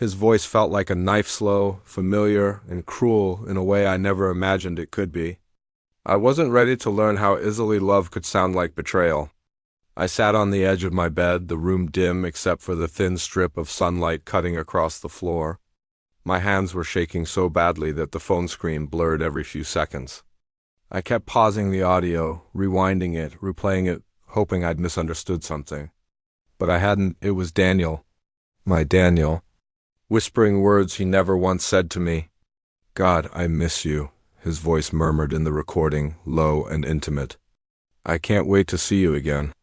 His voice felt like a knife, slow, familiar, and cruel in a way I never imagined it could be. I wasn't ready to learn how easily love could sound like betrayal. I sat on the edge of my bed, the room dim except for the thin strip of sunlight cutting across the floor. My hands were shaking so badly that the phone screen blurred every few seconds. I kept pausing the audio, rewinding it, replaying it, hoping I'd misunderstood something. But I hadn't. It was Daniel. My Daniel. Whispering words he never once said to me. "God, I miss you," his voice murmured in the recording, low and intimate. "I can't wait to see you again."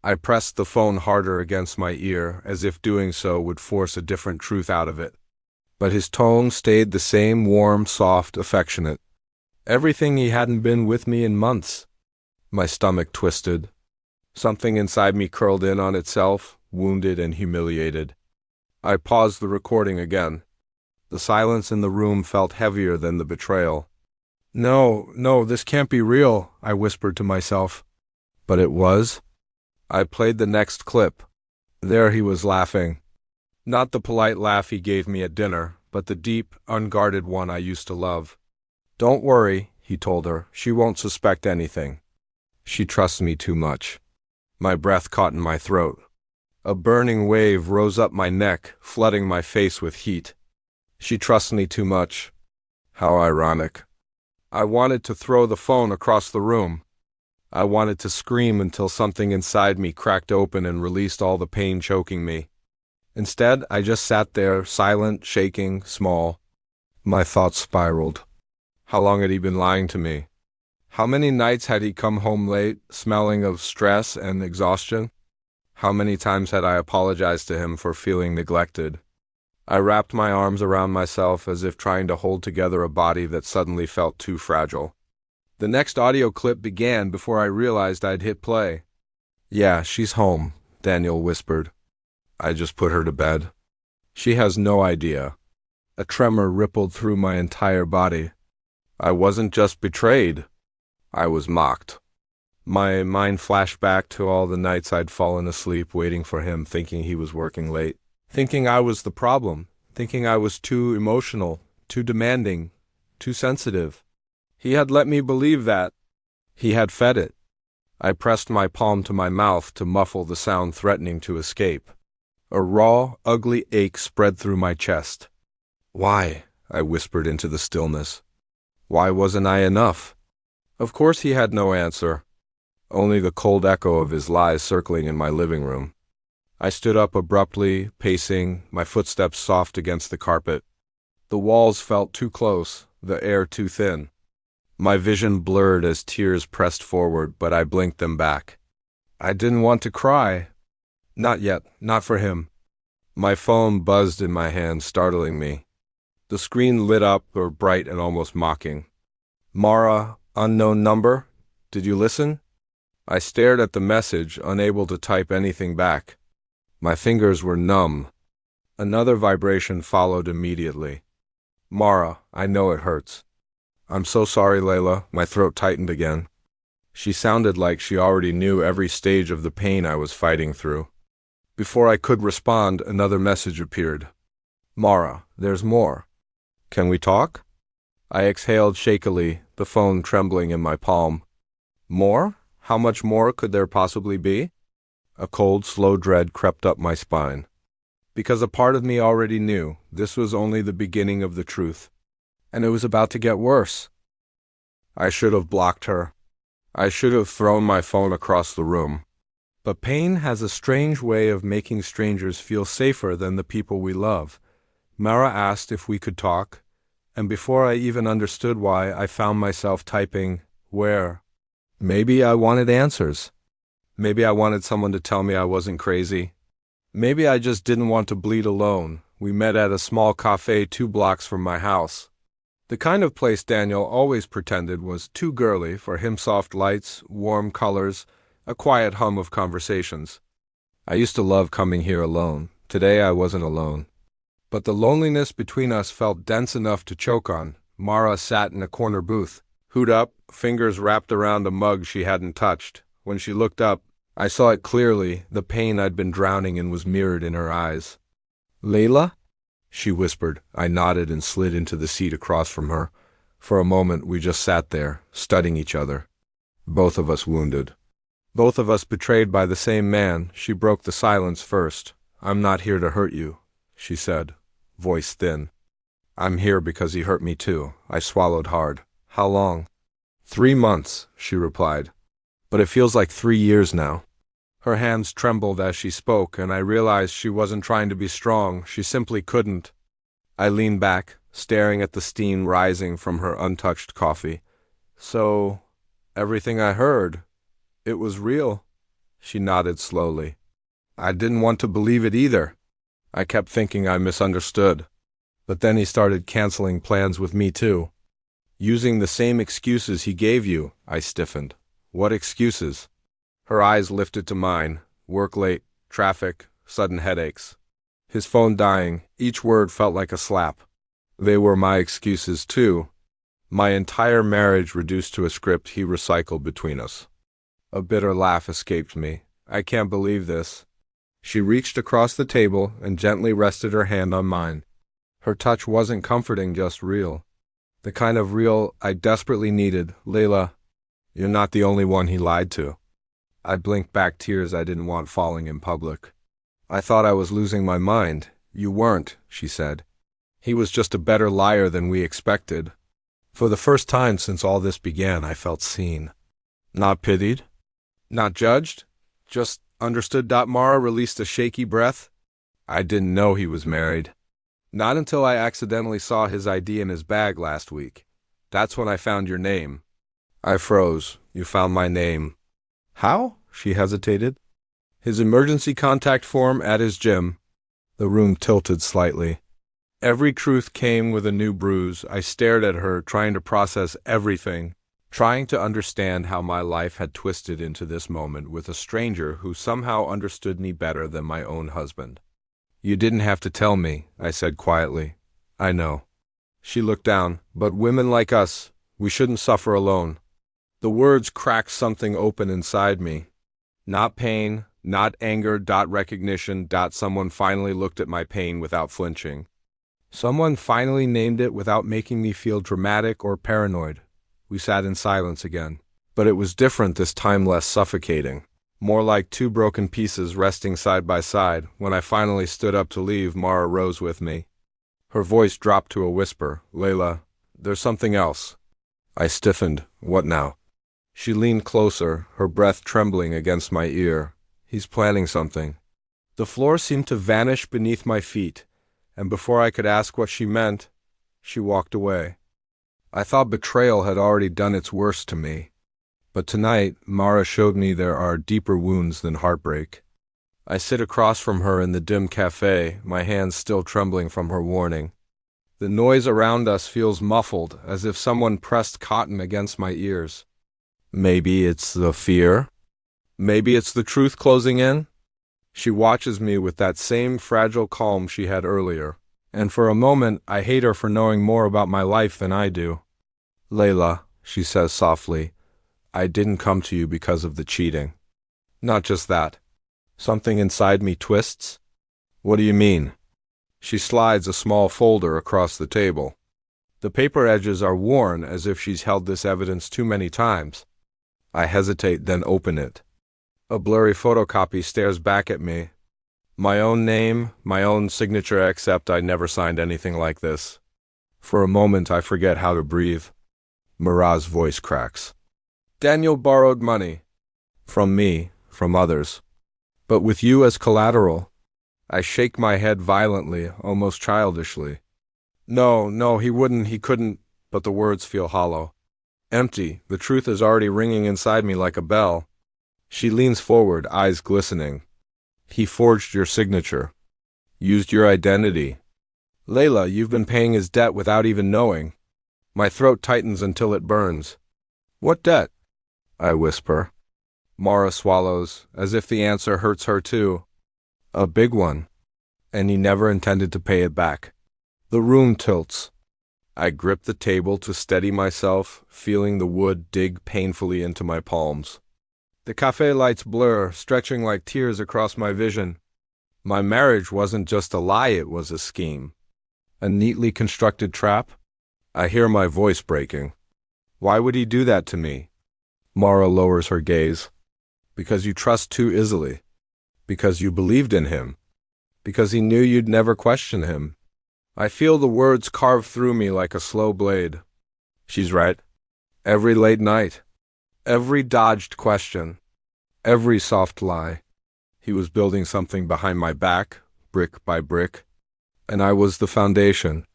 I pressed the phone harder against my ear, as if doing so would force a different truth out of it. But his tone stayed the same, warm, soft, affectionate. Everything he hadn't been with me in months. My stomach twisted. Something inside me curled in on itself, wounded and humiliated. I paused the recording again. The silence in the room felt heavier than the betrayal. No, this can't be real," I whispered to myself. But it was. I played the next clip. There he was laughing. Not the polite laugh he gave me at dinner, but the deep, unguarded one I used to love. "Don't worry," he told her. "She won't suspect anything. She trusts me too much." My breath caught in my throat. A burning wave rose up my neck, flooding my face with heat. She trusts me too much. How ironic. I wanted to throw the phone across the room. I wanted to scream until something inside me cracked open and released all the pain choking me. Instead, I just sat there, silent, shaking, small. My thoughts spiraled. How long had he been lying to me? How many nights had he come home late, smelling of stress and exhaustion? How many times had I apologized to him for feeling neglected? I wrapped my arms around myself as if trying to hold together a body that suddenly felt too fragile. The next audio clip began before I realized I'd hit play. "Yeah, she's home," Daniel whispered. "I just put her to bed. She has no idea." A tremor rippled through my entire body. I wasn't just betrayed. I was mocked. My mind flashed back to all the nights I'd fallen asleep waiting for him, thinking he was working late, thinking I was the problem, thinking I was too emotional, too demanding, too sensitive. He had let me believe that. He had fed it. I pressed my palm to my mouth to muffle the sound threatening to escape. A raw, ugly ache spread through my chest. "Why?" I whispered into the stillness. Why wasn't I enough? Of course he had no answer. Only the cold echo of his lies circling in my living room. I stood up abruptly, pacing, my footsteps soft against the carpet. The walls felt too close, the air too thin. My vision blurred as tears pressed forward, but I blinked them back. I didn't want to cry. Not yet, not for him. My phone buzzed in my hand, startling me. The screen lit up, bright and almost mocking. "Mara, unknown number? Did you listen?" I stared at the message, unable to type anything back. My fingers were numb. Another vibration followed immediately. "Mara, I know it hurts." "I'm so sorry, Leila." My throat tightened again. She sounded like she already knew every stage of the pain I was fighting through. Before I could respond, another message appeared. "Mara, there's more. Can we talk?" I exhaled shakily, the phone trembling in my palm. More? How much more could there possibly be? A cold, slow dread crept up my spine. Because a part of me already knew this was only the beginning of the truth. And it was about to get worse. I should have blocked her. I should have thrown my phone across the room. But pain has a strange way of making strangers feel safer than the people we love. Mara asked if we could talk, and before I even understood why, I found myself typing, "Where?" Maybe I wanted answers. Maybe I wanted someone to tell me I wasn't crazy. Maybe I just didn't want to bleed alone. We met at a small cafe 2 blocks from my house. The kind of place Daniel always pretended was too girly for him. Soft lights, warm colors, a quiet hum of conversations. I used to love coming here alone. Today I wasn't alone. But the loneliness between us felt dense enough to choke on. Mara sat in a corner booth, hood up, fingers wrapped around a mug she hadn't touched. When she looked up, I saw it clearly. The pain I'd been drowning in was mirrored in her eyes. "Leila?" she whispered. I nodded and slid into the seat across from her. For a moment, we just sat there, studying each other. Both of us wounded. Both of us betrayed by the same man. She broke the silence first. I'm not here to hurt you, she said, voice thin. I'm here because he hurt me too. I swallowed hard. How long? 3 months, she replied. But it feels like 3 years now. Her hands trembled as she spoke, and I realized she wasn't trying to be strong. She simply couldn't. I leaned back, staring at the steam rising from her untouched coffee. So, everything I heard, it was real? She nodded slowly. I didn't want to believe it either. I kept thinking I misunderstood. But then he started canceling plans with me too. Using the same excuses he gave you, I stiffened. What excuses? Her eyes lifted to mine. Work late, traffic, sudden headaches. His phone dying, each word felt like a slap. They were my excuses too. My entire marriage reduced to a script he recycled between us. A bitter laugh escaped me. I can't believe this. She reached across the table and gently rested her hand on mine. Her touch wasn't comforting, just real. The kind of real I desperately needed. Leila, you're not the only one he lied to. I blinked back tears I didn't want falling in public. I thought I was losing my mind. You weren't, she said. He was just a better liar than we expected. For the first time since all this began, I felt seen. Not pitied. Not judged. Just understood. Mara released a shaky breath. I didn't know he was married. Not until I accidentally saw his ID in his bag last week. That's when I found your name. I froze. You found my name. How? She hesitated. His emergency contact form at his gym. The room tilted slightly. Every truth came with a new bruise. I stared at her, trying to process everything, trying to understand how my life had twisted into this moment with a stranger who somehow understood me better than my own husband. You didn't have to tell me, I said quietly. I know. She looked down. But women like us, we shouldn't suffer alone. The words cracked something open inside me. Not pain, not anger, recognition, someone finally looked at my pain without flinching. Someone finally named it without making me feel dramatic or paranoid. We sat in silence again. But it was different this time, less suffocating. More like 2 broken pieces resting side by side. When I finally stood up to leave, Mara rose with me. Her voice dropped to a whisper. Leila, there's something else. I stiffened. What now? She leaned closer, her breath trembling against my ear. He's planning something. The floor seemed to vanish beneath my feet, and before I could ask what she meant, she walked away. I thought betrayal had already done its worst to me. But tonight, Mara showed me there are deeper wounds than heartbreak. I sit across from her in the dim cafe, my hands still trembling from her warning. The noise around us feels muffled, as if someone pressed cotton against my ears. Maybe it's the fear? Maybe it's the truth closing in? She watches me with that same fragile calm she had earlier, and for a moment I hate her for knowing more about my life than I do. Leila, she says softly, I didn't come to you because of the cheating. Not just that. Something inside me twists. What do you mean? She slides a small folder across the table. The paper edges are worn as if she's held this evidence too many times. I hesitate, then open it. A blurry photocopy stares back at me. My own name, my own signature, except I never signed anything like this. For a moment I forget how to breathe. Mara's voice cracks. Daniel borrowed money. From me, from others. But with you as collateral. I shake my head violently, almost childishly. No, he wouldn't, he couldn't, but the words feel hollow. Empty, the truth is already ringing inside me like a bell. She leans forward, eyes glistening. He forged your signature. Used your identity. Leila, you've been paying his debt without even knowing. My throat tightens until it burns. What debt? I whisper. Mara swallows, as if the answer hurts her too. A big one. And he never intended to pay it back. The room tilts. I grip the table to steady myself, feeling the wood dig painfully into my palms. The cafe lights blur, stretching like tears across my vision. My marriage wasn't just a lie, it was a scheme. A neatly constructed trap? I hear my voice breaking. Why would he do that to me? Mara lowers her gaze. Because you trust too easily. Because you believed in him. Because he knew you'd never question him. I feel the words carve through me like a slow blade. She's right. Every late night. Every dodged question. Every soft lie. He was building something behind my back, brick by brick. And I was the foundation.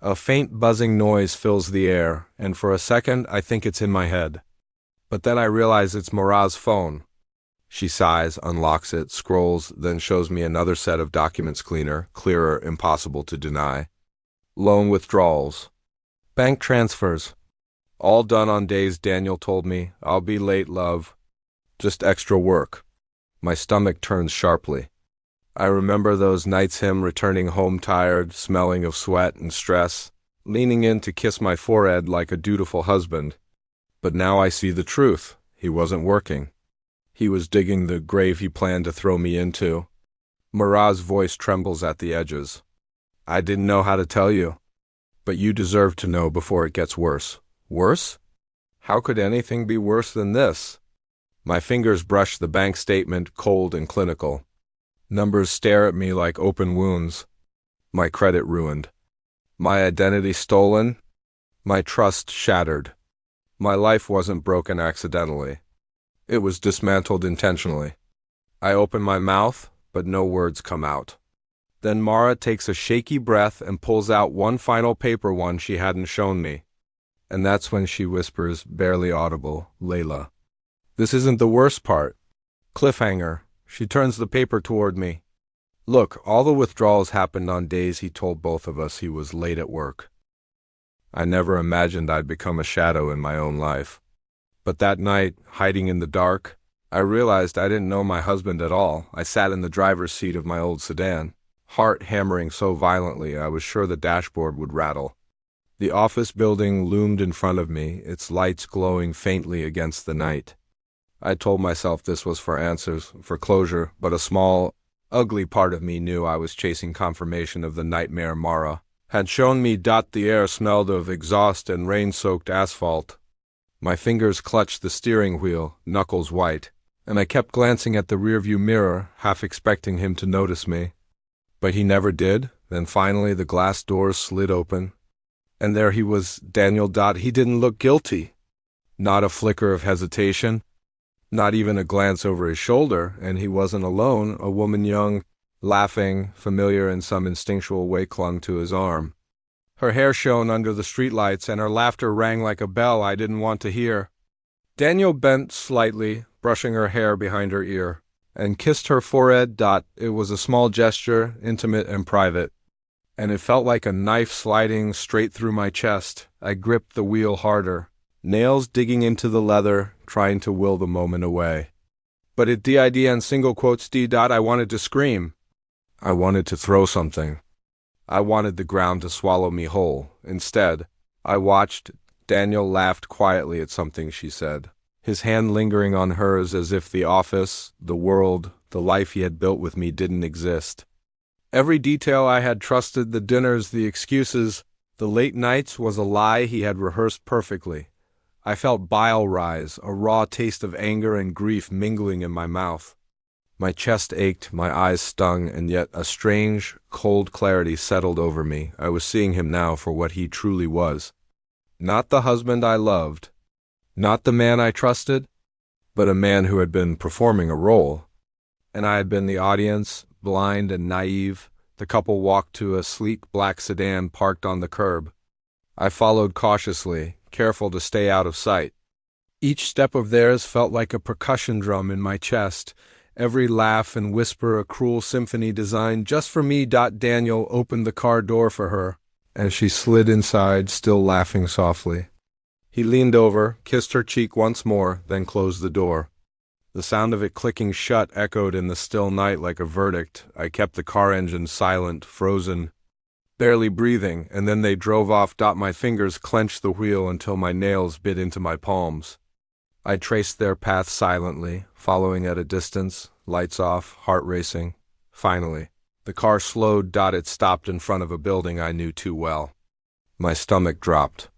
A faint buzzing noise fills the air, and for a second I think it's in my head. But then I realize it's Mara's phone. She sighs, unlocks it, scrolls, then shows me another set of documents clearer, impossible to deny. Loan withdrawals. Bank transfers. All done on days Daniel told me, I'll be late, love. Just extra work. My stomach turns sharply. I remember those nights him returning home tired, smelling of sweat and stress, leaning in to kiss my forehead like a dutiful husband. But now I see the truth. He wasn't working. He was digging the grave he planned to throw me into. Mara's voice trembles at the edges. I didn't know how to tell you. But you deserve to know before it gets worse. Worse? How could anything be worse than this? My fingers brush the bank statement, cold and clinical. Numbers stare at me like open wounds. My credit ruined. My identity stolen. My trust shattered. My life wasn't broken accidentally. It was dismantled intentionally. I open my mouth, but no words come out. Then Mara takes a shaky breath and pulls out one final paper one she hadn't shown me. And that's when she whispers, barely audible, Leila. This isn't the worst part. Cliffhanger. She turns the paper toward me. Look, all the withdrawals happened on days he told both of us he was late at work. I never imagined I'd become a shadow in my own life. But that night, hiding in the dark, I realized I didn't know my husband at all. I sat in the driver's seat of my old sedan, heart hammering so violently I was sure the dashboard would rattle. The office building loomed in front of me, its lights glowing faintly against the night. I told myself this was for answers, for closure, but a small, ugly part of me knew I was chasing confirmation of the nightmare Mara had shown me. The air smelled of exhaust and rain-soaked asphalt. My fingers clutched the steering wheel, knuckles white, and I kept glancing at the rearview mirror, half expecting him to notice me. But he never did. Then finally the glass doors slid open, and there he was, Daniel. He didn't look guilty. Not a flicker of hesitation, not even a glance over his shoulder, and he wasn't alone. A woman, young, laughing, familiar in some instinctual way, clung to his arm. Her hair shone under the streetlights, and her laughter rang like a bell I didn't want to hear. Daniel bent slightly, brushing her hair behind her ear, and kissed her forehead. It was a small gesture, intimate and private, and it felt like a knife sliding straight through my chest. I gripped the wheel harder, nails digging into the leather, trying to will the moment away. But it did, and single quotes I wanted to scream. I wanted to throw something. I wanted the ground to swallow me whole. Instead, I watched. Daniel laughed quietly at something she said, his hand lingering on hers as if the office, the world, the life he had built with me didn't exist. Every detail I had trusted, the dinners, the excuses, the late nights, was a lie he had rehearsed perfectly. I felt bile rise, a raw taste of anger and grief mingling in my mouth. My chest ached, my eyes stung, and yet a strange, cold clarity settled over me. I was seeing him now for what he truly was. Not the husband I loved, not the man I trusted, but a man who had been performing a role. And I had been the audience, blind and naive. The couple walked to a sleek black sedan parked on the curb. I followed cautiously, careful to stay out of sight. Each step of theirs felt like a percussion drum in my chest, every laugh and whisper a cruel symphony designed just for me. Daniel opened the car door for her, and she slid inside, still laughing softly. He leaned over, kissed her cheek once more, then closed the door. The sound of it clicking shut echoed in the still night like a verdict. I kept the car engine silent, frozen, barely breathing, and then they drove off. My fingers clenched the wheel until my nails bit into my palms. I traced their path silently, following at a distance, lights off, heart racing. Finally, The car slowed. It stopped in front of a building I knew too well. My stomach dropped.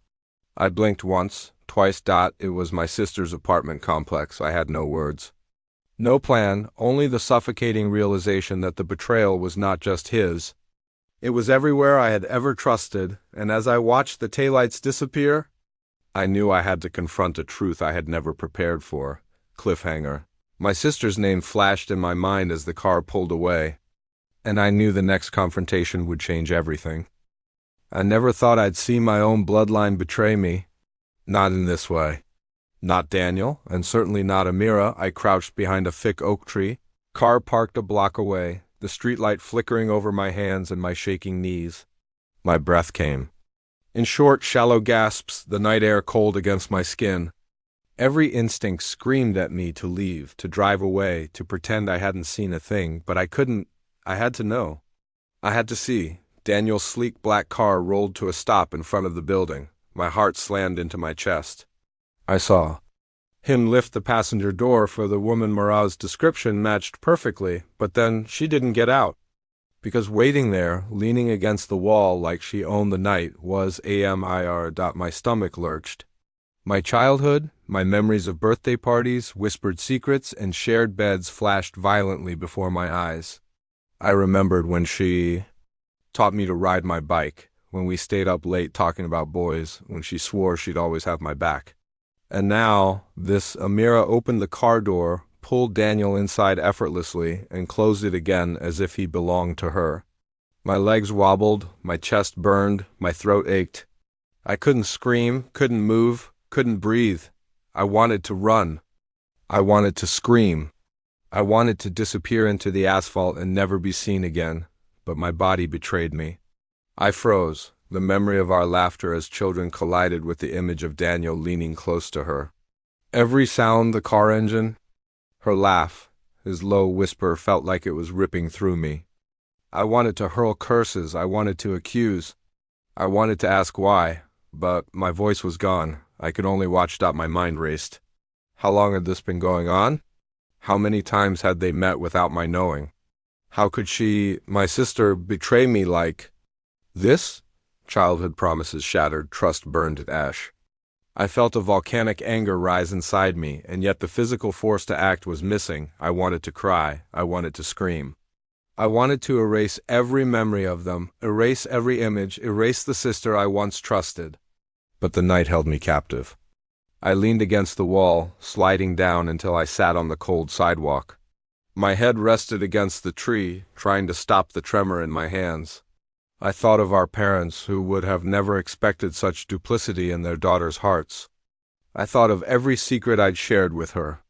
I blinked once, twice. It was my sister's apartment complex. I had no words. No plan, only the suffocating realization that the betrayal was not just his. It was everywhere I had ever trusted, and as I watched the taillights disappear, I knew I had to confront a truth I had never prepared for. Cliffhanger. My sister's name flashed in my mind as the car pulled away, and I knew the next confrontation would change everything. I never thought I'd see my own bloodline betray me. Not in this way. Not Daniel, and certainly not Amira. I crouched behind a thick oak tree, car parked a block away, the streetlight flickering over my hands and my shaking knees. My breath came. In short, shallow gasps, the night air cold against my skin. Every instinct screamed at me to leave, to drive away, to pretend I hadn't seen a thing, but I couldn't. I had to know. I had to see. Daniel's sleek black car rolled to a stop in front of the building. My heart slammed into my chest. I saw him lift the passenger door, for the woman Marat's description matched perfectly, but then she didn't get out. Because waiting there, leaning against the wall like she owned the night, was Amir. My stomach lurched. My childhood, my memories of birthday parties, whispered secrets, and shared beds flashed violently before my eyes. I remembered when she taught me to ride my bike, when we stayed up late talking about boys, when she swore she'd always have my back. And now, this Amira opened the car door, pulled Daniel inside effortlessly, and closed it again as if he belonged to her. My legs wobbled, my chest burned, my throat ached. I couldn't scream, couldn't move, couldn't breathe. I wanted to run. I wanted to scream. I wanted to disappear into the asphalt and never be seen again, but my body betrayed me. I froze, the memory of our laughter as children collided with the image of Daniel leaning close to her. Every sound, the car engine, her laugh, his low whisper felt like it was ripping through me. I wanted to hurl curses, I wanted to accuse, I wanted to ask why, but my voice was gone. I could only watch. My mind raced. How long had this been going on? How many times had they met without my knowing? How could she, my sister, betray me like this? Childhood promises shattered, trust burned to ash. I felt a volcanic anger rise inside me, and yet the physical force to act was missing. I wanted to cry. I wanted to scream. I wanted to erase every memory of them, erase every image, erase the sister I once trusted. But the night held me captive. I leaned against the wall, sliding down until I sat on the cold sidewalk. My head rested against the tree, trying to stop the tremor in my hands. I thought of our parents, who would have never expected such duplicity in their daughters' hearts. I thought of every secret I'd shared with her.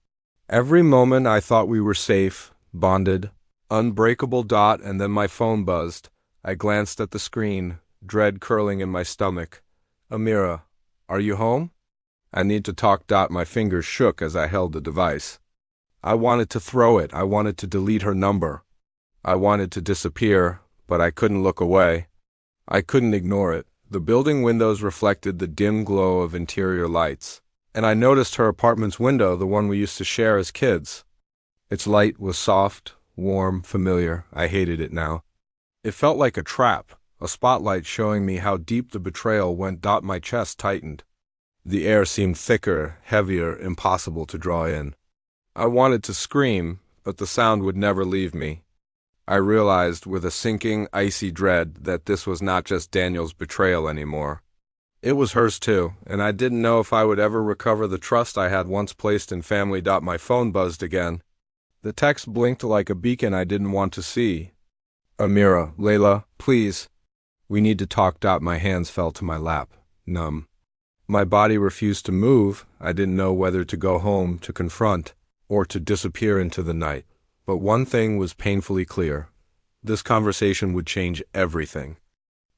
Every moment I thought we were safe, bonded, unbreakable. And then my phone buzzed. I glanced at the screen, dread curling in my stomach. Amira, are you home? I need to talk. My fingers shook as I held the device. I wanted to throw it. I wanted to delete her number. I wanted to disappear, but I couldn't look away. I couldn't ignore it. The building windows reflected the dim glow of interior lights, and I noticed her apartment's window, the one we used to share as kids. Its light was soft, warm, familiar. I hated it now. It felt like a trap, a spotlight showing me how deep the betrayal went. My chest tightened. The air seemed thicker, heavier, impossible to draw in. I wanted to scream, but the sound would never leave me. I realized with a sinking, icy dread that this was not just Daniel's betrayal anymore. It was hers too, and I didn't know if I would ever recover the trust I had once placed in family. My phone buzzed again. The text blinked like a beacon I didn't want to see. Amira, Leila, please. We need to talk. My hands fell to my lap, numb. My body refused to move. I didn't know whether to go home, to confront, or to disappear into the night. But one thing was painfully clear. This conversation would change everything.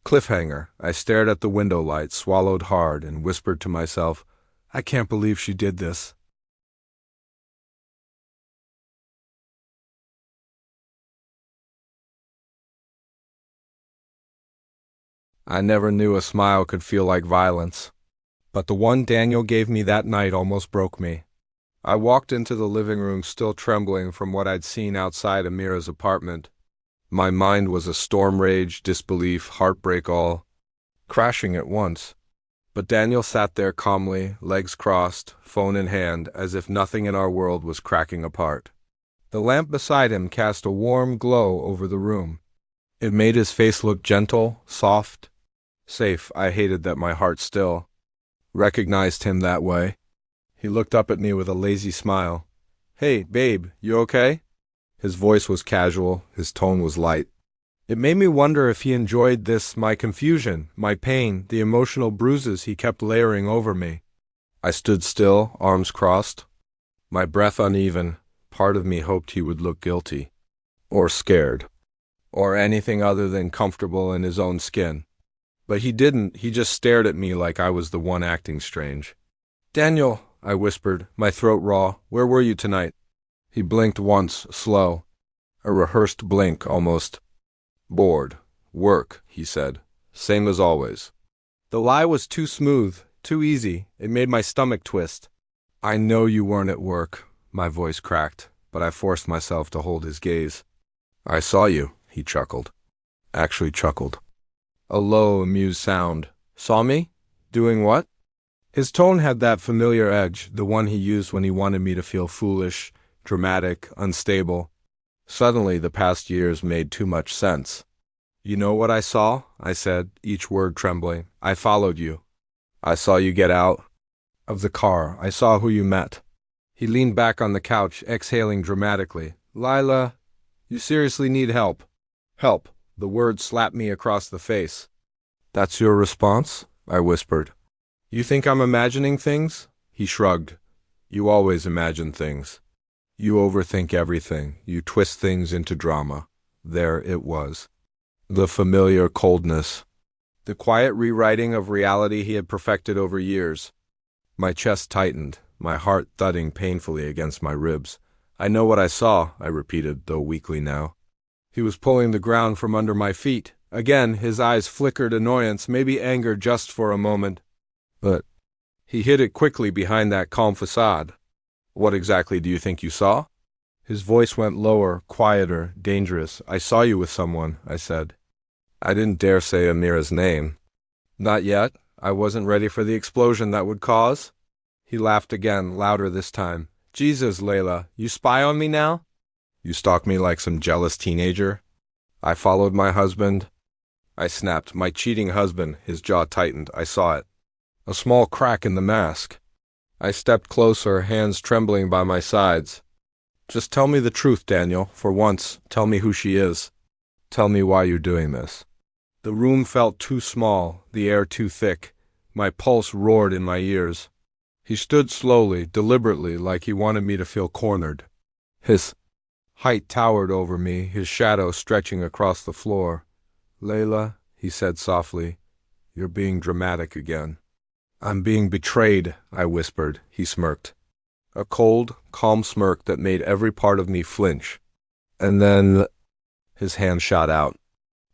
Cliffhanger. I stared at the window light, swallowed hard, and whispered to myself, I can't believe she did this. I never knew a smile could feel like violence. But the one Daniel gave me that night almost broke me. I walked into the living room still trembling from what I'd seen outside Amira's apartment. My mind was a storm rage, disbelief, heartbreak all crashing at once. But Daniel sat there calmly, legs crossed, phone in hand, as if nothing in our world was cracking apart. The lamp beside him cast a warm glow over the room. It made his face look gentle, soft, safe. I hated that my heart still recognized him that way. He looked up at me with a lazy smile. "Hey, babe, you okay?" His voice was casual, his tone was light. It made me wonder if he enjoyed this, my confusion, my pain, the emotional bruises he kept layering over me. I stood still, arms crossed, my breath uneven. Part of me hoped he would look guilty, or scared, or anything other than comfortable in his own skin. But he didn't. He just stared at me like I was the one acting strange. "Daniel," I whispered, my throat raw, "where were you tonight?" He blinked once, slow, a rehearsed blink almost. "Bored. Work," he said. "Same as always." The lie was too smooth, too easy. It made my stomach twist. "I know you weren't at work," my voice cracked, but I forced myself to hold his gaze. "I saw you," he chuckled. Actually chuckled. A low, amused sound. "Saw me? Doing what?" His tone had that familiar edge, the one he used when he wanted me to feel foolish, dramatic, unstable. Suddenly, the past years made too much sense. "You know what I saw?" I said, each word trembling. "I followed you. I saw you get out of the car. I saw who you met." He leaned back on the couch, exhaling dramatically. "Leila, you seriously need help." "Help." The word slapped me across the face. "That's your response?" I whispered. "You think I'm imagining things?" He shrugged. "You always imagine things. You overthink everything. You twist things into drama." There it was. The familiar coldness. The quiet rewriting of reality he had perfected over years. My chest tightened, my heart thudding painfully against my ribs. "I know what I saw," I repeated, though weakly now. He was pulling the ground from under my feet. Again, his eyes flickered annoyance, maybe anger just for a moment. But he hid it quickly behind that calm facade. "What exactly do you think you saw?" His voice went lower, quieter, dangerous. "I saw you with someone," I said. I didn't dare say Amira's name. Not yet. I wasn't ready for the explosion that would cause. He laughed again, louder this time. "Jesus, Leila, you spy on me now? You stalk me like some jealous teenager?" "I followed my husband," I snapped. "My cheating husband." His jaw tightened. I saw it. A small crack in the mask. I stepped closer, hands trembling by my sides. "Just tell me the truth, Daniel. For once, tell me who she is. Tell me why you're doing this." The room felt too small, the air too thick. My pulse roared in my ears. He stood slowly, deliberately, like he wanted me to feel cornered. His height towered over me, his shadow stretching across the floor. "Leila," he said softly, "you're being dramatic again." "I'm being betrayed," I whispered. He smirked. A cold, calm smirk that made every part of me flinch. And then his hand shot out.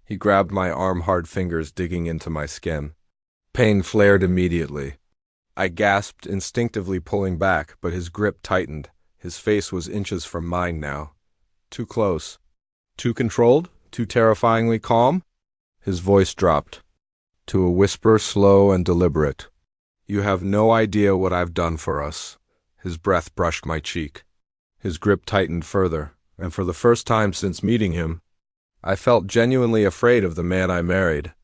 He grabbed my arm, hard fingers digging into my skin. Pain flared immediately. I gasped, instinctively pulling back, but his grip tightened. His face was inches from mine now. Too close. Too controlled? Too terrifyingly calm? His voice dropped to a whisper, slow and deliberate. "You have no idea what I've done for us." His breath brushed my cheek. His grip tightened further, and for the first time since meeting him, I felt genuinely afraid of the man I married.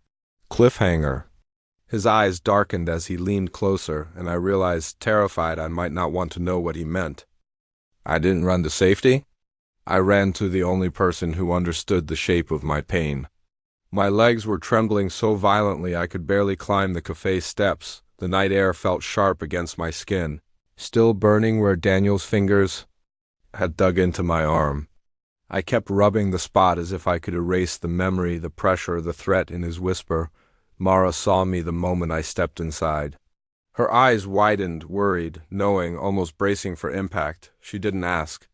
Cliffhanger. His eyes darkened as he leaned closer, and I realized, terrified, I might not want to know what he meant. "I didn't run to safety. I ran to the only person who understood the shape of my pain." My legs were trembling so violently I could barely climb the cafe steps. The night air felt sharp against my skin, still burning where Daniel's fingers had dug into my arm. I kept rubbing the spot as if I could erase the memory, the pressure, the threat in his whisper. "Mara saw me the moment I stepped inside." Her eyes widened, worried, knowing, almost bracing for impact. She didn't ask.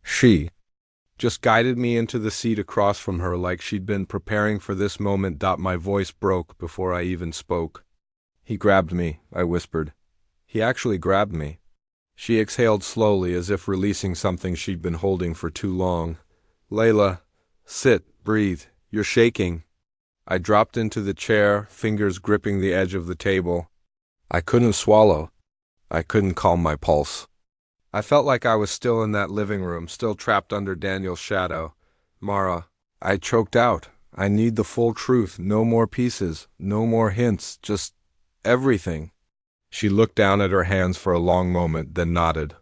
She just guided me into the seat across from her like she'd been preparing for this moment. My voice broke before I even spoke. "He grabbed me," I whispered. "He actually grabbed me." She exhaled slowly, as if releasing something she'd been holding for too long. "Leila, sit," breathe. You're shaking. I dropped into the chair, fingers gripping the edge of the table. I couldn't swallow. I couldn't calm my pulse. I felt like I was still in that living room, still trapped under Daniel's shadow. Mara, I choked out. I need the full truth, no more pieces, no more hints, just everything. She looked down at her hands for a long moment, then nodded,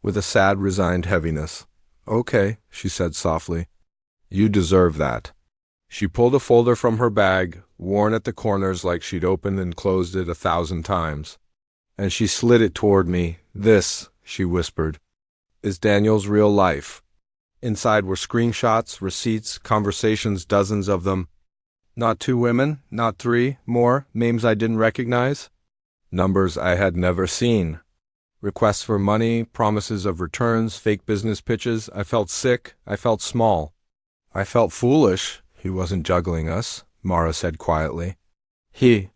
with a sad, resigned heaviness. Okay, she said softly. You deserve that. She pulled a folder from her bag, worn at the corners like she'd opened and closed it 1,000 times. And she slid it toward me. This, she whispered, is Daniel's real life. Inside were screenshots, receipts, conversations, dozens of them. Not 2 women, not 3, more, names I didn't recognize. Numbers I had never seen. Requests for money, promises of returns, fake business pitches. I felt sick. I felt small. I felt foolish. He wasn't juggling us, Mara said quietly. He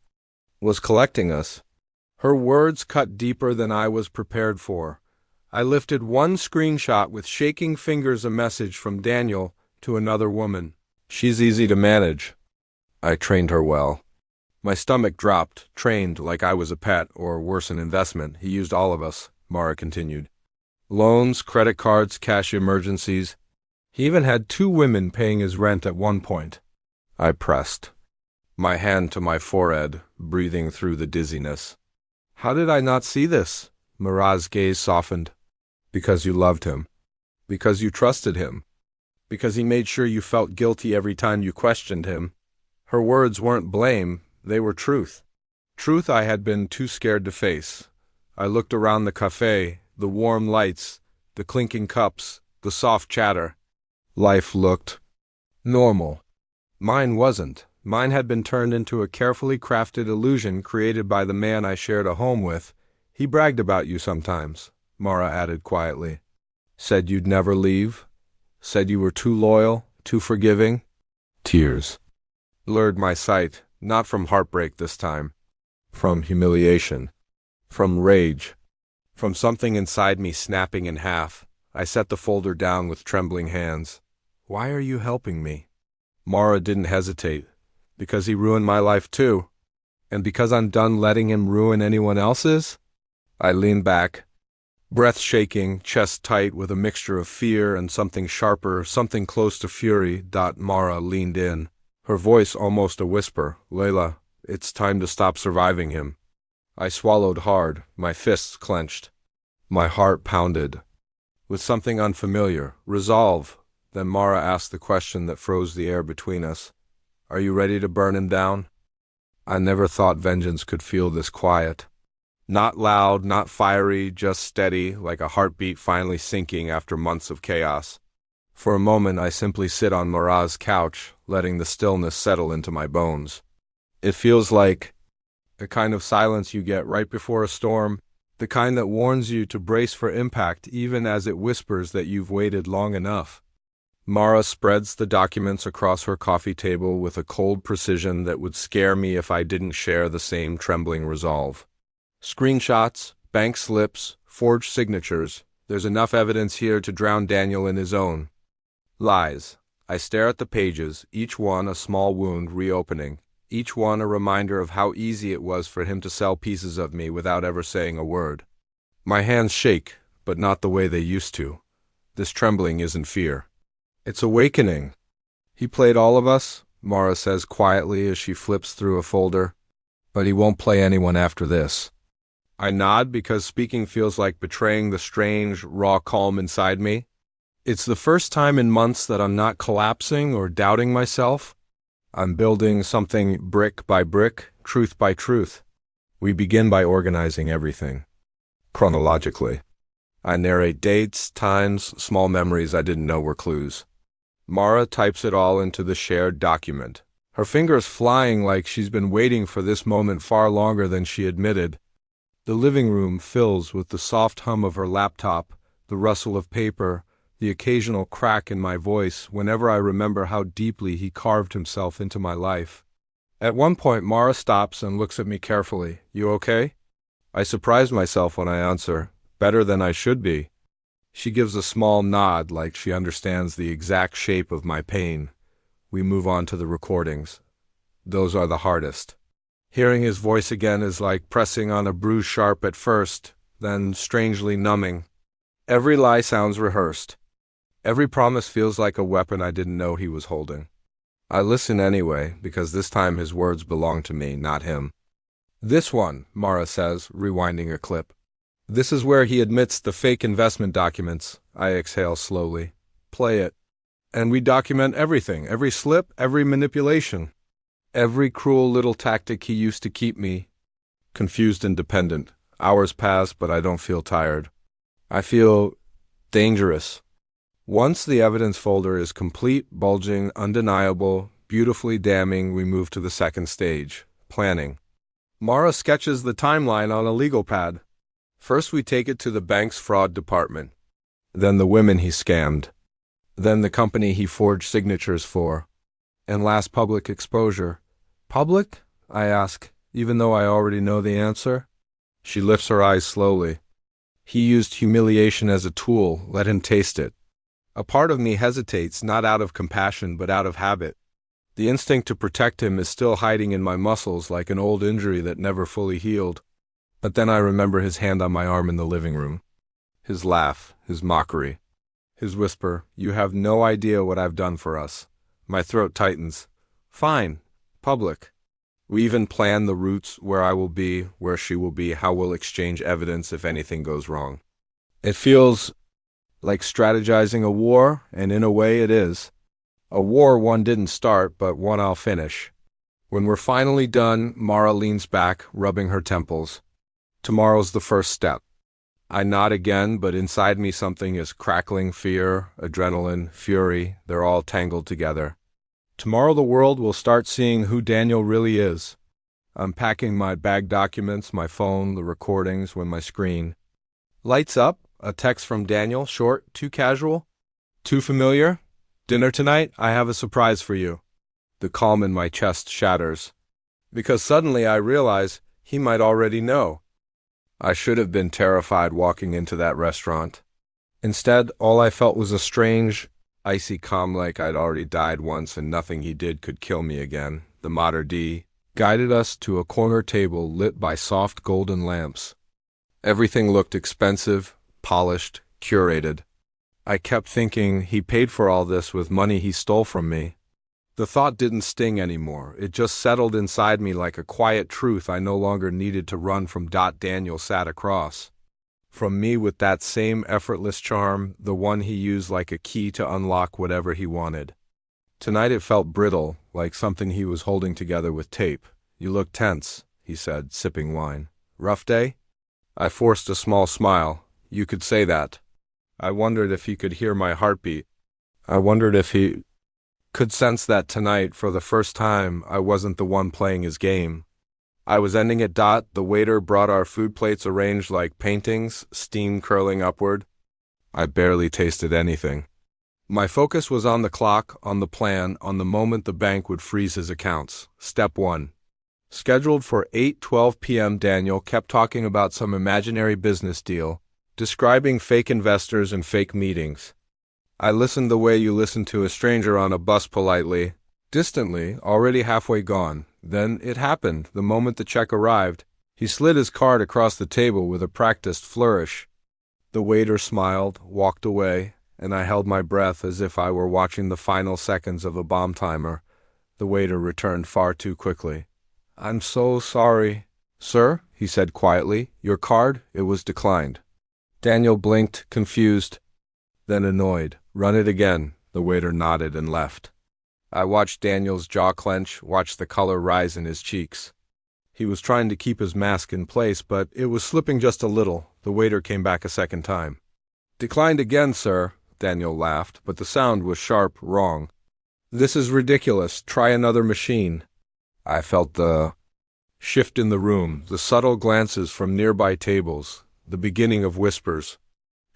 was collecting us. Her words cut deeper than I was prepared for. I lifted one screenshot with shaking fingers, a message from Daniel to another woman. She's easy to manage. I trained her well. My stomach dropped, trained like I was a pet, or worse, an investment. He used all of us, Mara continued. Loans, credit cards, cash emergencies. He even had 2 women paying his rent at one point. I pressed my hand to my forehead, breathing through the dizziness. How did I not see this? Mara's gaze softened. Because you loved him. Because you trusted him. Because he made sure you felt guilty every time you questioned him. Her words weren't blame, they were truth. Truth I had been too scared to face. I looked around the cafe, the warm lights, the clinking cups, the soft chatter. Life looked normal. Mine wasn't. Mine had been turned into a carefully crafted illusion created by the man I shared a home with. He bragged about you sometimes, Mara added quietly. Said you'd never leave. Said you were too loyal, too forgiving. Tears blurred my sight, not from heartbreak this time. From humiliation. From rage. From something inside me snapping in half. I set the folder down with trembling hands. Why are you helping me? Mara didn't hesitate. Because he ruined my life too. And because I'm done letting him ruin anyone else's? I leaned back, breath shaking, chest tight with a mixture of fear and something sharper, something close to fury. Mara leaned in, her voice almost a whisper. Leila, it's time to stop surviving him. I swallowed hard, my fists clenched. My heart pounded. With something unfamiliar, resolve. Then Mara asked the question that froze the air between us. Are you ready to burn him down? I never thought vengeance could feel this quiet. Not loud, not fiery, just steady, like a heartbeat finally sinking after months of chaos. For a moment I simply sit on Mara's couch, letting the stillness settle into my bones. It feels like the kind of silence you get right before a storm, the kind that warns you to brace for impact even as it whispers that you've waited long enough. Mara spreads the documents across her coffee table with a cold precision that would scare me if I didn't share the same trembling resolve. Screenshots, bank slips, forged signatures. There's enough evidence here to drown Daniel in his own lies. I stare at the pages, each one a small wound reopening, each one a reminder of how easy it was for him to sell pieces of me without ever saying a word. My hands shake, but not the way they used to. This trembling isn't fear. It's awakening. He played all of us, Mara says quietly as she flips through a folder. But he won't play anyone after this. I nod because speaking feels like betraying the strange, raw calm inside me. It's the first time in months that I'm not collapsing or doubting myself. I'm building something brick by brick, truth by truth. We begin by organizing everything. Chronologically. I narrate dates, times, small memories I didn't know were clues. Mara types it all into the shared document, her fingers flying like she's been waiting for this moment far longer than she admitted. The living room fills with the soft hum of her laptop, the rustle of paper, the occasional crack in my voice whenever I remember how deeply he carved himself into my life. At one point, Mara stops and looks at me carefully. You okay? I surprise myself when I answer, better than I should be. She gives a small nod like she understands the exact shape of my pain. we move on to the recordings. Those are the hardest. Hearing his voice again is like pressing on a bruise sharp at first, then strangely numbing. Every lie sounds rehearsed. Every promise feels like a weapon I didn't know he was holding. I listen anyway, because this time his words belong to me, not him. This one, Mara says, rewinding a clip. This is where he admits the fake investment documents. I exhale slowly. Play it. And we document everything, every slip, every manipulation. Every cruel little tactic he used to keep me confused and dependent. Hours pass, but I don't feel tired. I feel dangerous. Once the evidence folder is complete, bulging, undeniable, beautifully damning, we move to the second stage, planning. Mara sketches the timeline on a legal pad. First we take it to the bank's fraud department. Then the women he scammed. Then the company he forged signatures for. And last, public exposure. Public? I ask, even though I already know the answer. She lifts her eyes slowly. He used humiliation as a tool. Let him taste it. A part of me hesitates, not out of compassion, but out of habit. The instinct to protect him is still hiding in my muscles like an old injury that never fully healed. But then I remember his hand on my arm in the living room. His laugh, his mockery. His whisper, "You have no idea what I've done for us." My throat tightens. Fine. Public. We even plan the routes, where I will be, where she will be, how we'll exchange evidence if anything goes wrong. It feels like strategizing a war, and in a way it is. A war one didn't start, but one I'll finish. When we're finally done, Mara leans back, rubbing her temples. Tomorrow's the first step. I nod again, but inside me something is crackling. Fear, adrenaline, fury, they're all tangled together. Tomorrow the world will start seeing who Daniel really is. I'm packing my bag documents, my phone, the recordings, when my screen lights up. A text from Daniel, short, too casual, too familiar. "Dinner tonight? I have a surprise for you." The calm in my chest shatters, because suddenly I realize he might already know. I should have been terrified walking into that restaurant. Instead, all I felt was a strange, icy calm, like I'd already died once and nothing he did could kill me again. The Mater D guided us to a corner table lit by soft golden lamps. Everything looked expensive, polished, curated. I kept thinking he paid for all this with money he stole from me. The thought didn't sting anymore. It just settled inside me like a quiet truth I no longer needed to run from. Daniel sat across from me with that same effortless charm, the one he used like a key to unlock whatever he wanted. Tonight it felt brittle, like something he was holding together with tape. "You look tense," he said, sipping wine. "Rough day?" I forced a small smile. You could say that. I wondered if he could hear my heartbeat. I wondered if he could sense that tonight, for the first time, I wasn't the one playing his game. I was ending it. The waiter brought our food plates arranged like paintings, steam curling upward. I barely tasted anything. My focus was on the clock, on the plan, on the moment the bank would freeze his accounts. Step 1. Scheduled for 8:12 p.m. Daniel kept talking about some imaginary business deal, describing fake investors and fake meetings. I listened the way you listen to a stranger on a bus, politely, distantly, already halfway gone. Then it happened. The moment the check arrived, he slid his card across the table with a practiced flourish. The waiter smiled, walked away, and I held my breath as if I were watching the final seconds of a bomb timer. The waiter returned far too quickly. "I'm so sorry." "Sir," he said quietly, "your card, it was declined." Daniel blinked, confused, then annoyed. "Run it again." The waiter nodded and left. I watched Daniel's jaw clench, watched the color rise in his cheeks. He was trying to keep his mask in place, but it was slipping just a little. The waiter came back a second time. "Declined again, sir." Daniel laughed, but the sound was sharp, wrong. "This is ridiculous. Try another machine." I felt the shift in the room, the subtle glances from nearby tables, the beginning of whispers.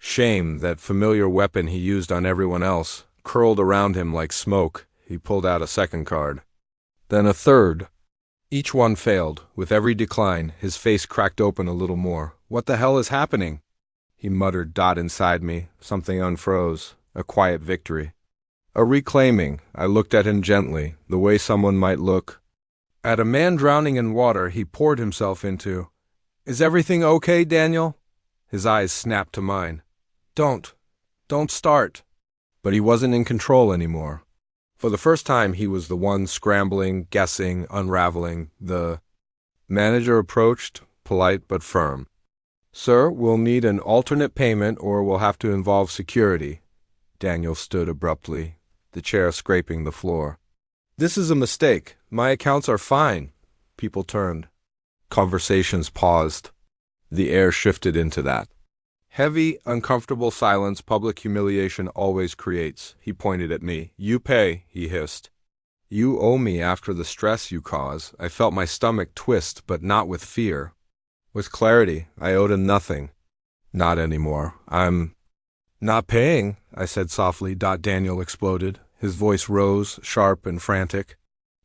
Shame, that familiar weapon he used on everyone else, curled around him like smoke. He pulled out a second card. Then a third. Each one failed. With every decline, his face cracked open a little more. "What the hell is happening?" He muttered. Inside me, something unfroze. A quiet victory. A reclaiming. I looked at him gently, the way someone might look at a man drowning in water he poured himself into. Is everything okay, Daniel? His eyes snapped to mine. Don't start. But he wasn't in control anymore. For the first time, he was the one scrambling, guessing, unraveling. The manager approached, polite but firm. Sir, we'll need an alternate payment or we'll have to involve security. Daniel stood abruptly, the chair scraping the floor. This is a mistake. My accounts are fine. People turned. Conversations paused. The air shifted into that heavy, uncomfortable silence public humiliation always creates. He pointed at me. You pay, he hissed. You owe me after the stress you cause. I felt my stomach twist, but not with fear. With clarity. I owed him nothing. Not anymore. I'm not paying, I said softly. Daniel exploded. His voice rose, sharp and frantic.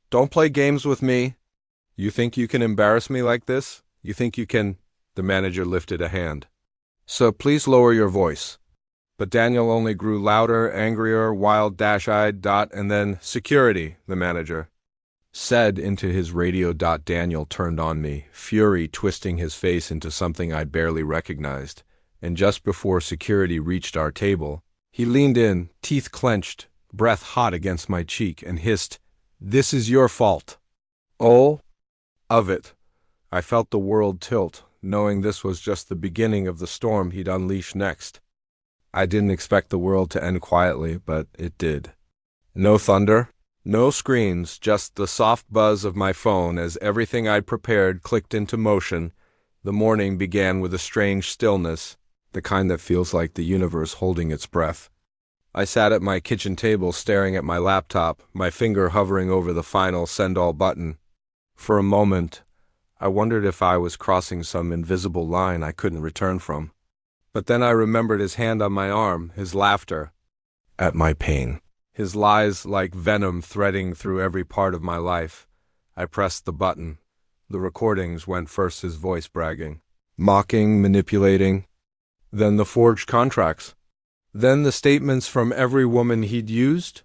Don't play games with me. You think you can embarrass me like this? You think you can? The manager lifted a hand. So please lower your voice. But Daniel only grew louder, angrier, wild-eyed. And then, security, the manager said into his radio. Daniel turned on me, fury twisting his face into something I barely recognized. And just before security reached our table, he leaned in, teeth clenched, breath hot against my cheek, and hissed, This is your fault. All of it. I felt the world tilt, knowing this was just the beginning of the storm he'd unleash next. I didn't expect the world to end quietly, but it did. No thunder, no screams, just the soft buzz of my phone as everything I'd prepared clicked into motion. The morning began with a strange stillness, the kind that feels like the universe holding its breath. I sat at my kitchen table staring at my laptop, my finger hovering over the final send-all button. For a moment, I wondered if I was crossing some invisible line I couldn't return from. But then I remembered his hand on my arm, his laughter at my pain, his lies like venom threading through every part of my life. I pressed the button. The recordings went first, his voice bragging, mocking, manipulating. Then the forged contracts. Then the statements from every woman he'd used.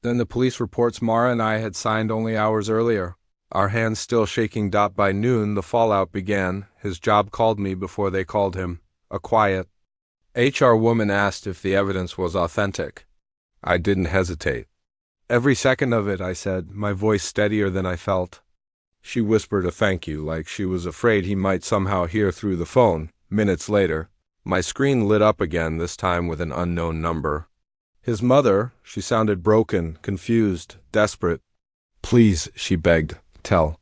Then the police reports Mara and I had signed only hours earlier. Our hands still shaking. By noon, the fallout began. His job called me before they called him. A quiet HR woman asked if the evidence was authentic. I didn't hesitate. Every second of it, I said, my voice steadier than I felt. She whispered a thank you, like she was afraid he might somehow hear through the phone. Minutes later, my screen lit up again, this time with an unknown number. His mother, she sounded broken, confused, desperate. Please, she begged, tell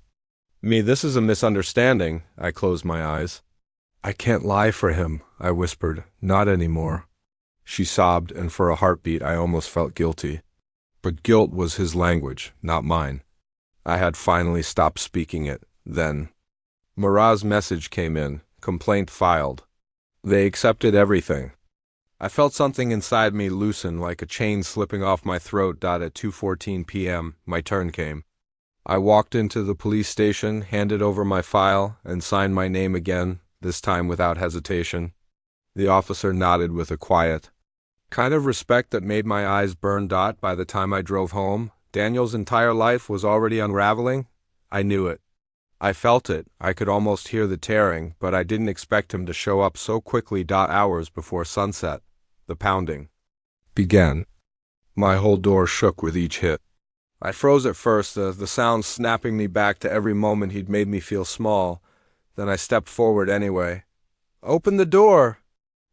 me this is a misunderstanding. I closed my eyes. I can't lie for him, I whispered. Not anymore. She sobbed, and for a heartbeat I almost felt guilty. But guilt was his language, not mine. I had finally stopped speaking it. Then Mara's message came in, complaint filed. They accepted everything. I felt something inside me loosen, like a chain slipping off my throat. At 2:14 p.m., my turn came. I walked into the police station, handed over my file, and signed my name again, this time without hesitation. The officer nodded with a quiet kind of respect that made my eyes burn. By the time I drove home, Daniel's entire life was already unraveling. I knew it. I felt it. I could almost hear the tearing, but I didn't expect him to show up so quickly. Hours before sunset, the pounding began. My whole door shook with each hit. I froze at first, the sound snapping me back to every moment he'd made me feel small. Then I stepped forward anyway. Open the door,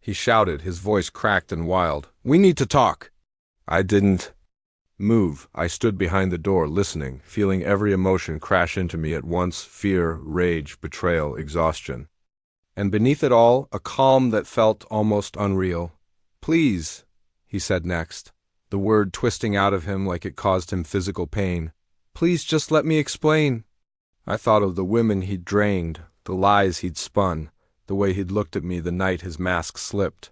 he shouted, his voice cracked and wild. We need to talk. I didn't move. I stood behind the door, listening, feeling every emotion crash into me at once: fear, rage, betrayal, exhaustion. And beneath it all, a calm that felt almost unreal. Please, he said next, the word twisting out of him like it caused him physical pain. Please just let me explain. I thought of the women he'd drained, the lies he'd spun, the way he'd looked at me the night his mask slipped.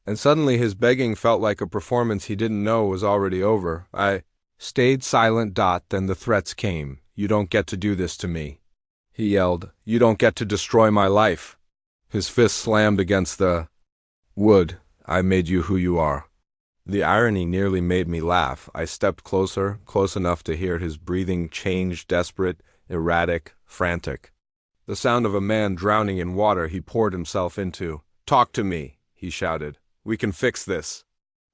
And suddenly his begging felt like a performance he didn't know was already over. I stayed silent. Then the threats came. You don't get to do this to me, he yelled. You don't get to destroy my life. His fist slammed against the wood. I made you who you are. The irony nearly made me laugh. I stepped closer, close enough to hear his breathing change, desperate, erratic, frantic. The sound of a man drowning in water he poured himself into. "Talk to me," he shouted. "We can fix this."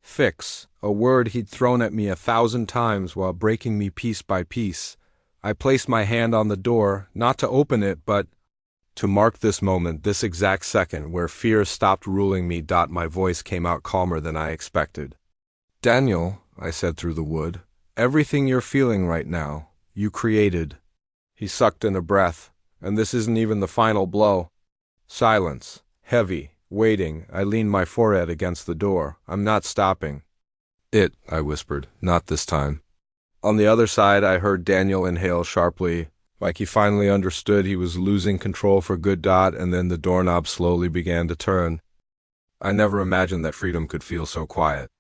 Fix, a word he'd thrown at me 1,000 times while breaking me piece by piece. I placed my hand on the door, not to open it, but to mark this moment, this exact second, where fear stopped ruling me. My voice came out calmer than I expected. "Daniel," I said through the wood, "everything you're feeling right now, you created." He sucked in a breath. "And this isn't even the final blow." Silence. Heavy. Waiting. I leaned my forehead against the door. "I'm not stopping." I whispered. "Not this time." On the other side, I heard Daniel inhale sharply, like he finally understood he was losing control for good. And then the doorknob slowly began to turn. I never imagined that freedom could feel so quiet.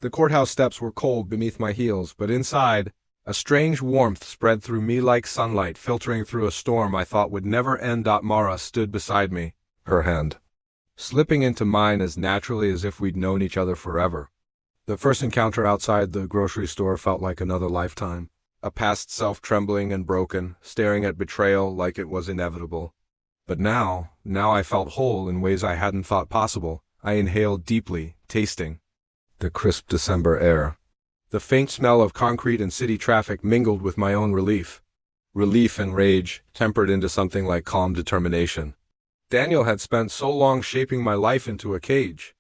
The courthouse steps were cold beneath my heels, but inside, a strange warmth spread through me like sunlight filtering through a storm I thought would never end. Mara stood beside me, her hand slipping into mine as naturally as if we'd known each other forever. The first encounter outside the grocery store felt like another lifetime. A past self trembling and broken, staring at betrayal like it was inevitable. But now I felt whole in ways I hadn't thought possible. I inhaled deeply, tasting the crisp December air. The faint smell of concrete and city traffic mingled with my own relief. Relief and rage, tempered into something like calm determination. Daniel had spent so long shaping my life into a cage.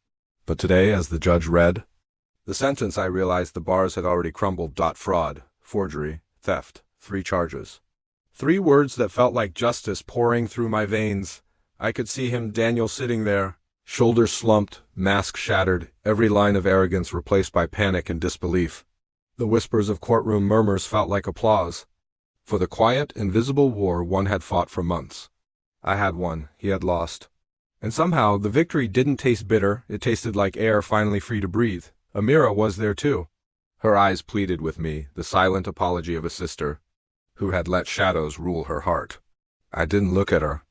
But today, as the judge read the sentence, I realized the bars had already crumbled. Fraud, forgery, theft, 3 charges. 3 words that felt like justice pouring through my veins. I could see him, Daniel, sitting there, shoulders slumped, mask shattered, every line of arrogance replaced by panic and disbelief. The whispers of courtroom murmurs felt like applause. For the quiet, invisible war one had fought for months. I had won, he had lost. And somehow the victory didn't taste bitter, it tasted like air finally free to breathe. Amira was there too. Her eyes pleaded with me, the silent apology of a sister who had let shadows rule her heart. I didn't look at her.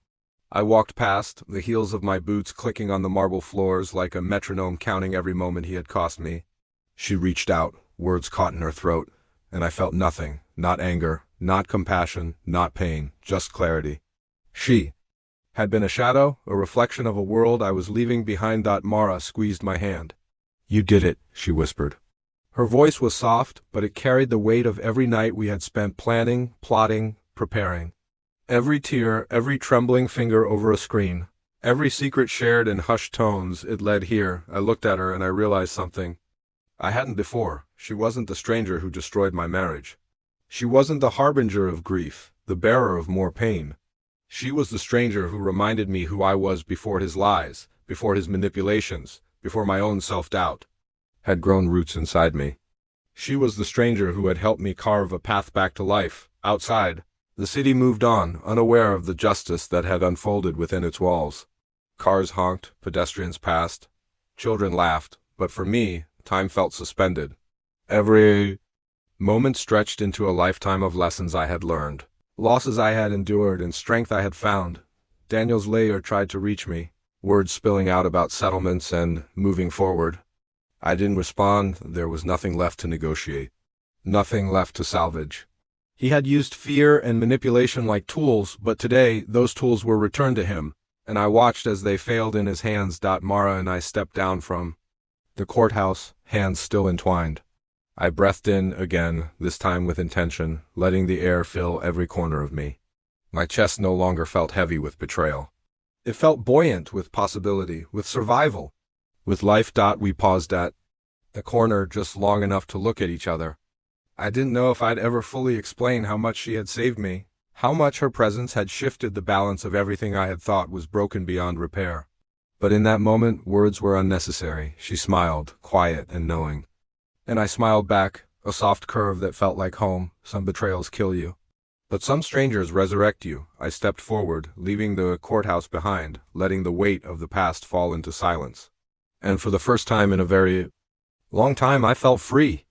I walked past, the heels of my boots clicking on the marble floors like a metronome counting every moment he had cost me. She reached out, words caught in her throat, and I felt nothing, not anger, not compassion, not pain, just clarity. She had been a shadow, a reflection of a world I was leaving behind. Mara squeezed my hand. "You did it," she whispered. Her voice was soft, but it carried the weight of every night we had spent planning, plotting, preparing. Every tear, every trembling finger over a screen, every secret shared in hushed tones, it led here. I looked at her and I realized something I hadn't before. She wasn't the stranger who destroyed my marriage. She wasn't the harbinger of grief, the bearer of more pain. She was the stranger who reminded me who I was before his lies, before his manipulations, before my own self-doubt had grown roots inside me. She was the stranger who had helped me carve a path back to life. Outside, the city moved on, unaware of the justice that had unfolded within its walls. Cars honked, pedestrians passed, children laughed, but for me, time felt suspended. Every moment stretched into a lifetime of lessons I had learned, losses I had endured, and strength I had found. Daniel's Leila tried to reach me, words spilling out about settlements and moving forward. I didn't respond. There was nothing left to negotiate, nothing left to salvage. He had used fear and manipulation like tools, but today those tools were returned to him, and I watched as they failed in his hands. Mara and I stepped down from the courthouse, hands still entwined. I breathed in again, this time with intention, letting the air fill every corner of me. My chest no longer felt heavy with betrayal. It felt buoyant with possibility, with survival, with life. We paused at the corner just long enough to look at each other. I didn't know if I'd ever fully explain how much she had saved me, how much her presence had shifted the balance of everything I had thought was broken beyond repair. But in that moment, words were unnecessary. She smiled, quiet and knowing. And I smiled back, a soft curve that felt like home. Some betrayals kill you, but some strangers resurrect you. I stepped forward, leaving the courthouse behind, letting the weight of the past fall into silence. And for the first time in a very long time, I felt free.